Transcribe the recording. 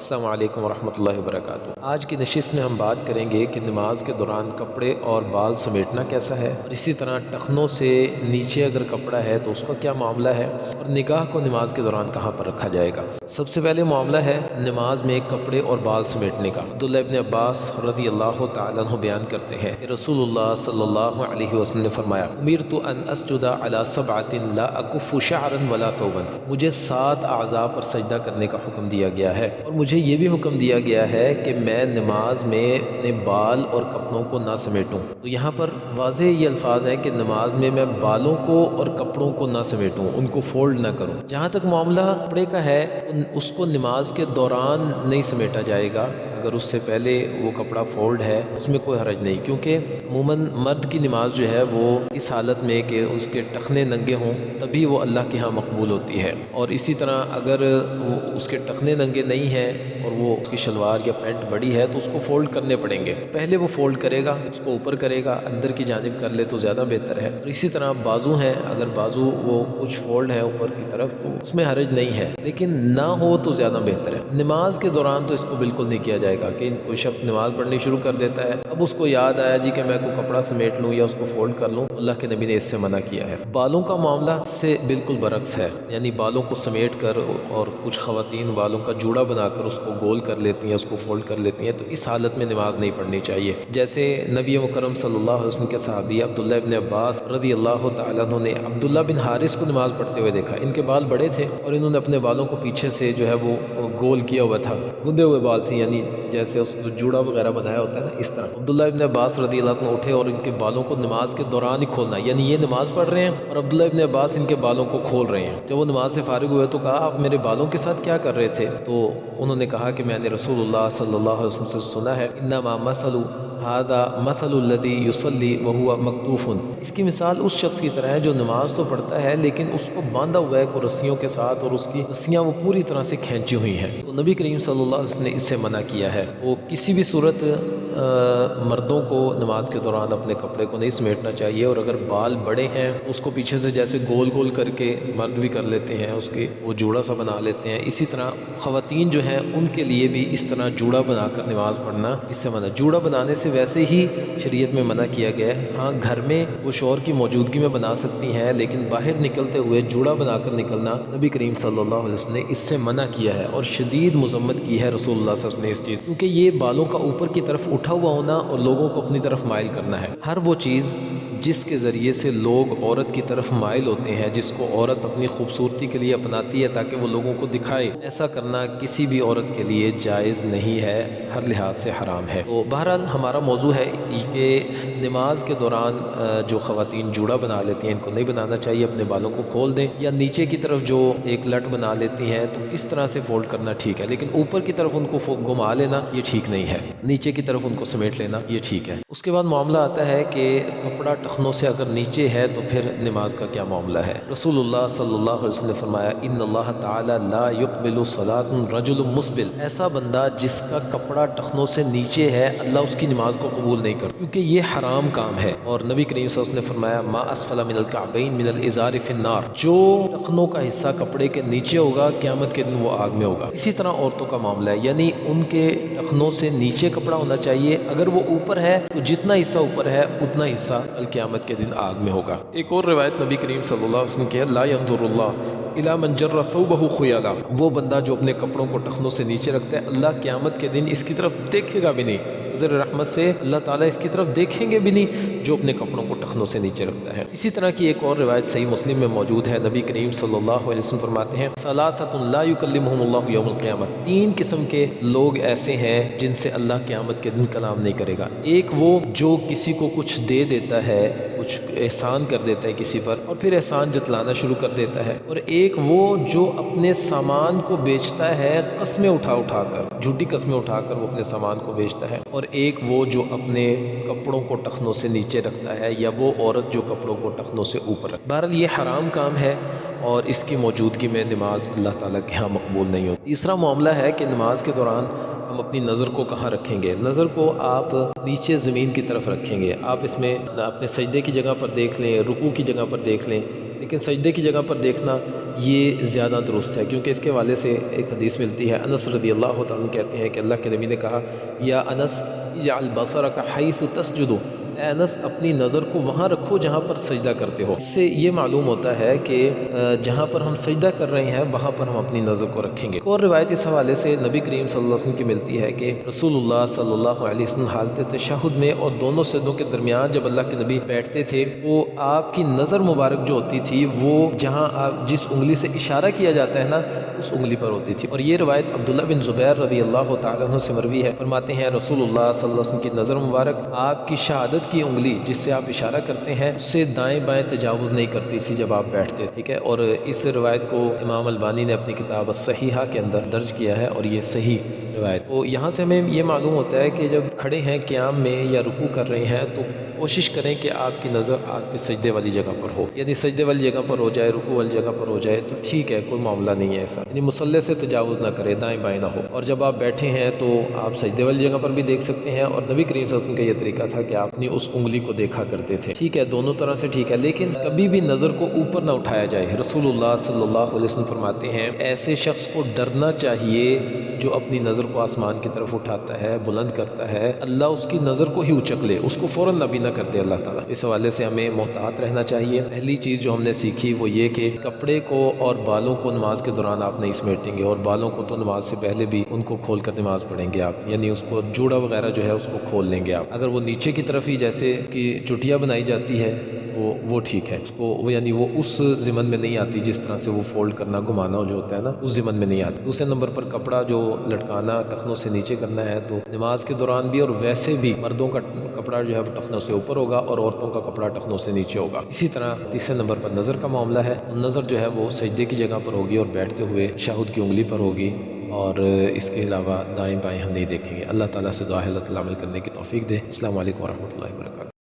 السلام علیکم ورحمۃ اللہ وبرکاتہ۔ آج کی نشست میں ہم بات کریں گے کہ نماز کے دوران کپڑے اور بال سمیٹنا کیسا ہے، اور اسی طرح ٹخنوں سے نیچے اگر کپڑا ہے تو اس کا کیا معاملہ ہے، اور نگاہ کو نماز کے دوران کہاں پر رکھا جائے گا۔ سب سے پہلے معاملہ ہے نماز میں کپڑے اور بال سمیٹنے کا۔ عبداللہ ابن عباس رضی اللہ تعالیٰ عنہ بیان کرتے ہیں کہ رسول اللہ صلی اللہ علیہ وسلم نے فرمایا، امرت ان اسجد علی سبعۃ لا اکف شعرا ولا ثوبا، مجھے 7 اعضاء پر سجدہ کرنے کا حکم دیا گیا ہے، اور مجھے یہ بھی حکم دیا گیا ہے کہ میں نماز میں اپنے بال اور کپڑوں کو نہ سمیٹوں۔ تو یہاں پر واضح یہ الفاظ ہیں کہ نماز میں میں بالوں کو اور کپڑوں کو نہ سمیٹوں، ان کو فولڈ نہ کروں۔ جہاں تک معاملہ کپڑے کا ہے، اس کو نماز کے دوران نہیں سمیٹا جائے گا، اگر اس سے پہلے وہ کپڑا فولڈ ہے اس میں کوئی حرج نہیں، کیونکہ عموماً مرد کی نماز جو ہے وہ اس حالت میں کہ اس کے ٹخنے ننگے ہوں تبھی وہ اللہ کے ہاں مقبول ہوتی ہے، اور اسی طرح اگر وہ اس کے ٹخنے ننگے نہیں ہیں اور وہ اس کی شلوار یا پینٹ بڑی ہے تو اس کو فولڈ کرنے پڑیں گے۔ پہلے وہ فولڈ کرے گا، اس کو اوپر کرے گا، اندر کی جانب کر لے تو زیادہ بہتر ہے۔ اور اسی طرح بازو ہیں، اگر بازو وہ کچھ فولڈ ہے اوپر کی طرف تو اس میں حرج نہیں ہے، لیکن نہ ہو تو زیادہ بہتر ہے۔ نماز کے دوران تو اس کو بالکل نہیں کیا جائے گا کہ کوئی شخص نماز پڑھنی شروع کر دیتا ہے، اب اس کو یاد آیا جی کہ میں کوئی کپڑا سمیٹ لوں یا اس کو فولڈ کر لوں، اللہ کے نبی نے اس سے منع کیا ہے۔ بالوں کا معاملہ سے بالکل برعکس ہے، یعنی بالوں کو سمیٹ کر، اور کچھ خواتین بالوں کا جوڑا بنا کر اس کو گول کر لیتی ہیں، اس کو فولڈ کر لیتی ہیں، تو اس حالت میں نماز نہیں پڑھنی چاہیے۔ جیسے نبی مکرم صلی اللہ علیہ وسلم کے صحابی عبداللہ ابن عباس رضی اللہ تعالیٰ عنہ نے عبداللہ بن حارث کو نماز پڑھتے ہوئے دیکھا۔ ان کے بال بڑے تھے اور انہوں نے اپنے بالوں کو پیچھے سے جو ہے وہ گول کیا ہوا تھا، گندے ہوئے بال تھے، یعنی جیسے اس کو جوڑا وغیرہ بنایا ہوتا ہے نا، اس طرح۔ عبداللہ ابن عباس رضی اللہ عنہ اٹھے اور ان کے بالوں کو نماز کے دوران ہی کھولنا، یعنی یہ نماز پڑھ رہے ہیں اور عبداللہ ابن عباس ان کے بالوں کو کھول رہے ہیں۔ جب وہ نماز سے فارغ ہوئے تو کہا، آپ میرے بالوں کے ساتھ کیا کر رہے تھے؟ تو انہوں نے کہا کہ میں نے رسول اللہ صلی اللہ علیہ وسلم سے سنا ہے، انما مثل ھذا مثل الذی یصلی وہو مکتوف، اس کی مثال اس شخص کی طرح ہے جو نماز تو پڑھتا ہے لیکن اس کو باندھا ہوا ہے کوئی رسیوں کے ساتھ، اور اس کی رسیاں وہ پوری طرح سے کھینچی ہوئی ہیں۔ تو نبی کریم صلی اللہ علیہ وسلم نے اس سے منع کیا ہے۔ وہ کسی بھی صورت مردوں کو نماز کے دوران اپنے کپڑے کو نہیں سمیٹنا چاہیے، اور اگر بال بڑے ہیں اس کو پیچھے سے جیسے گول گول کر کے مرد بھی کر لیتے ہیں، اس کے وہ جوڑا سا بنا لیتے ہیں، اسی طرح خواتین جو ہیں ان کے لیے بھی اس طرح جوڑا بنا کر نماز پڑھنا اس سے منع۔ جوڑا بنانے سے ویسے ہی شریعت میں منع کیا گیا ہے، ہاں گھر میں وہ شوہر کی موجودگی میں بنا سکتی ہیں، لیکن باہر نکلتے ہوئے جوڑا بنا کر نکلنا نبی کریم صلی اللہ علیہ وسلم نے اس سے منع کیا ہے، اور شدید مذمت کی ہے رسول اللہ صلی اللہ علیہ وسلم نے اس چیز، کیونکہ یہ بالوں کا اوپر کی طرف اٹھا ہوا ہونا اور لوگوں کو اپنی طرف مائل کرنا ہے۔ ہر وہ چیز جس کے ذریعے سے لوگ عورت کی طرف مائل ہوتے ہیں، جس کو عورت اپنی خوبصورتی کے لیے اپناتی ہے تاکہ وہ لوگوں کو دکھائے، ایسا کرنا کسی بھی عورت کے لیے جائز نہیں ہے، ہر لحاظ سے حرام ہے۔ تو بہرحال ہمارا موضوع ہے کہ نماز کے دوران جو خواتین جوڑا بنا لیتی ہیں ان کو نہیں بنانا چاہیے، اپنے بالوں کو کھول دیں، یا نیچے کی طرف جو ایک لٹ بنا لیتی ہیں تو اس طرح سے فولڈ کرنا ٹھیک ہے، لیکن اوپر کی طرف ان کو گھما لینا یہ ٹھیک نہیں ہے، نیچے کی طرف ان کو سمیٹ لینا یہ ٹھیک ہے۔ اس کے بعد معاملہ آتا ہے کہ کپڑا ٹخنوں سے اگر نیچے ہے تو پھر نماز کا کیا معاملہ ہے۔ رسول اللہ صلی اللہ علیہ وسلم نے فرمایا، ان اللہ تعالی لا یقبل صلاۃ رجل مسبل، ایسا بندہ جس کا کپڑا ٹخنوں سے نیچے ہے اللہ اس کی نماز کو قبول نہیں کرتا، کیونکہ یہ حرام کام ہے، اور نبی کریم صلی اللہ علیہ وسلم نے فرمایا، ما اسفل من الکعبین من الازار فی النار، جو ٹخنوں کا حصہ کپڑے کے نیچے ہوگا قیامت کے دن وہ آگ میں ہوگا۔ اسی طرح عورتوں کا معاملہ ہے، یعنی ان کے ٹخنوں سے نیچے کپڑا ہونا چاہیے، اگر وہ اوپر ہے تو جتنا حصہ اوپر ہے اتنا حصہ القیامت کے دن آگ میں ہوگا۔ ایک اور روایت نبی کریم صلی اللہ علیہ وسلم کی ہے، لا ينظر اللہ الی من جر ثوبہ خیالا، وہ بندہ جو اپنے کپڑوں کو ٹخنوں سے نیچے رکھتا ہے اللہ قیامت کے دن اس کی طرف دیکھے گا بھی نہیں، نظر رحمت سے اللہ تعالیٰ اس کی طرف دیکھیں گے بھی نہیں جو اپنے کپڑوں کو ٹخنوں سے نیچے رکھتا ہے۔ اسی طرح کی ایک اور روایت صحیح مسلم میں موجود ہے، نبی کریم صلی اللہ علیہ وسلم فرماتے ہیں، ثلاثۃ لا یکلمہم اللہ یوم القیامہ، 3 قسم کے لوگ ایسے ہیں جن سے اللہ قیامت کے دن کلام نہیں کرے گا۔ ایک وہ جو کسی کو کچھ دے دیتا ہے، کچھ احسان کر دیتا ہے کسی پر اور پھر احسان جتلانا شروع کر دیتا ہے، اور ایک وہ جو اپنے سامان کو بیچتا ہے قسمیں اٹھا اٹھا کر، جھوٹی قسمیں اٹھا کر وہ اپنے سامان کو بیچتا ہے، اور ایک وہ جو اپنے کپڑوں کو ٹخنوں سے نیچے رکھتا ہے، یا وہ عورت جو کپڑوں کو ٹخنوں سے اوپر رکھتا ہے۔ بہرحال یہ حرام کام ہے اور اس کی موجودگی میں نماز اللہ تعالیٰ کے ہاں مقبول نہیں ہوتی۔ تیسرا معاملہ ہے کہ نماز کے دوران ہم اپنی نظر کو کہاں رکھیں گے؟ نظر کو آپ نیچے زمین کی طرف رکھیں گے، آپ اس میں اپنے سجدے کی جگہ پر دیکھ لیں، رکوع کی جگہ پر دیکھ لیں، لیکن سجدے کی جگہ پر دیکھنا یہ زیادہ درست ہے، کیونکہ اس کے حوالے سے ایک حدیث ملتی ہے، انس رضی اللہ تعالیٰ عنہ کہتے ہیں کہ اللہ کے نبی نے کہا، یا انس اجعل بصرک حیث تسجد، اے انس اپنی نظر کو وہاں رکھو جہاں پر سجدہ کرتے ہو۔ اس سے یہ معلوم ہوتا ہے کہ جہاں پر ہم سجدہ کر رہے ہیں وہاں پر ہم اپنی نظر کو رکھیں گے۔ ایک اور روایت اس حوالے سے نبی کریم صلی اللہ علیہ وسلم کی ملتی ہے کہ رسول اللہ صلی اللہ علیہ وسلم حالت تشہد میں اور دونوں سجدوں کے درمیان جب اللہ کے نبی بیٹھتے تھے، وہ آپ کی نظر مبارک جو ہوتی تھی وہ جہاں آپ جس انگلی سے اشارہ کیا جاتا ہے نا اس انگلی پر ہوتی تھی۔ اور یہ روایت عبداللہ بن زبیر رضی اللہ تعالیٰ عنہ سے مروی ہے، فرماتے ہیں رسول اللہ صلی اللہ علیہ وسلم کی نظر مبارک آپ کی شہادت کی انگلی جس سے آپ اشارہ کرتے ہیں اس سے دائیں بائیں تجاوز نہیں کرتی تھی جب آپ بیٹھتے، ٹھیک ہے۔ اور اس روایت کو امام البانی نے اپنی کتاب الصحیحہ کے اندر درج کیا ہے اور یہ صحیح روایت۔ تو یہاں سے ہمیں یہ معلوم ہوتا ہے کہ جب کھڑے ہیں قیام میں یا رکوع کر رہے ہیں تو کوشش کریں کہ آپ کی نظر آپ کے سجدے والی جگہ پر ہو، یعنی سجدے والی جگہ پر ہو جائے، رکوع والی جگہ پر ہو جائے تو ٹھیک ہے، کوئی معاملہ نہیں ہے ایسا، یعنی مصلی سے تجاوز نہ کرے، دائیں بائیں نہ ہو۔ اور جب آپ بیٹھے ہیں تو آپ سجدے والی جگہ پر بھی دیکھ سکتے ہیں، اور نبی کریم صلی اللہ علیہ وسلم کا یہ طریقہ تھا کہ آپ اپنی اس انگلی کو دیکھا کرتے تھے، ٹھیک ہے، دونوں طرح سے ٹھیک ہے، لیکن کبھی بھی نظر کو اوپر نہ اٹھایا جائے۔ رسول اللہ صلی اللہ علیہ وسلم فرماتے ہیں ایسے شخص کو ڈرنا چاہیے جو اپنی نظر کو آسمان کی طرف اٹھاتا ہے، بلند کرتا ہے، اللہ اس کی نظر کو ہی اچک لے، اس کو فوراً نبی نہ کر دے اللہ تعالیٰ۔ اس حوالے سے ہمیں محتاط رہنا چاہیے۔ پہلی چیز جو ہم نے سیکھی وہ یہ کہ کپڑے کو اور بالوں کو نماز کے دوران آپ نہیں سمیٹیں گے، اور بالوں کو تو نماز سے پہلے بھی ان کو کھول کر نماز پڑھیں گے آپ، یعنی اس کو جوڑا وغیرہ جو ہے اس کو کھول لیں گے آپ۔ اگر وہ نیچے کی طرف ہی جیسے کہ چٹیا بنائی جاتی ہے وہ ٹھیک ہے، اس کو یعنی وہ اس ضمن میں نہیں آتی جس طرح سے وہ فولڈ کرنا گھمانا جو ہوتا ہے نا اس ضمن میں نہیں آتی۔ دوسرے نمبر پر کپڑا جو لٹکانا ٹخنوں سے نیچے کرنا ہے تو نماز کے دوران بھی اور ویسے بھی مردوں کا کپڑا جو ہے وہ ٹخنوں سے اوپر ہوگا اور عورتوں کا کپڑا ٹخنوں سے نیچے ہوگا۔ اسی طرح تیسرے نمبر پر نظر کا معاملہ ہے، تو نظر جو ہے وہ سجدے کی جگہ پر ہوگی اور بیٹھتے ہوئے تشہد کی انگلی پر ہوگی، اور اس کے علاوہ دائیں بائیں ہم نہیں دیکھیں گے۔ اللہ تعالیٰ سے دعا ہے اللہ تعالیٰ عمل کرنے کی توفیق دے۔ السلام علیکم ورحمۃ اللہ وبرکاتہ۔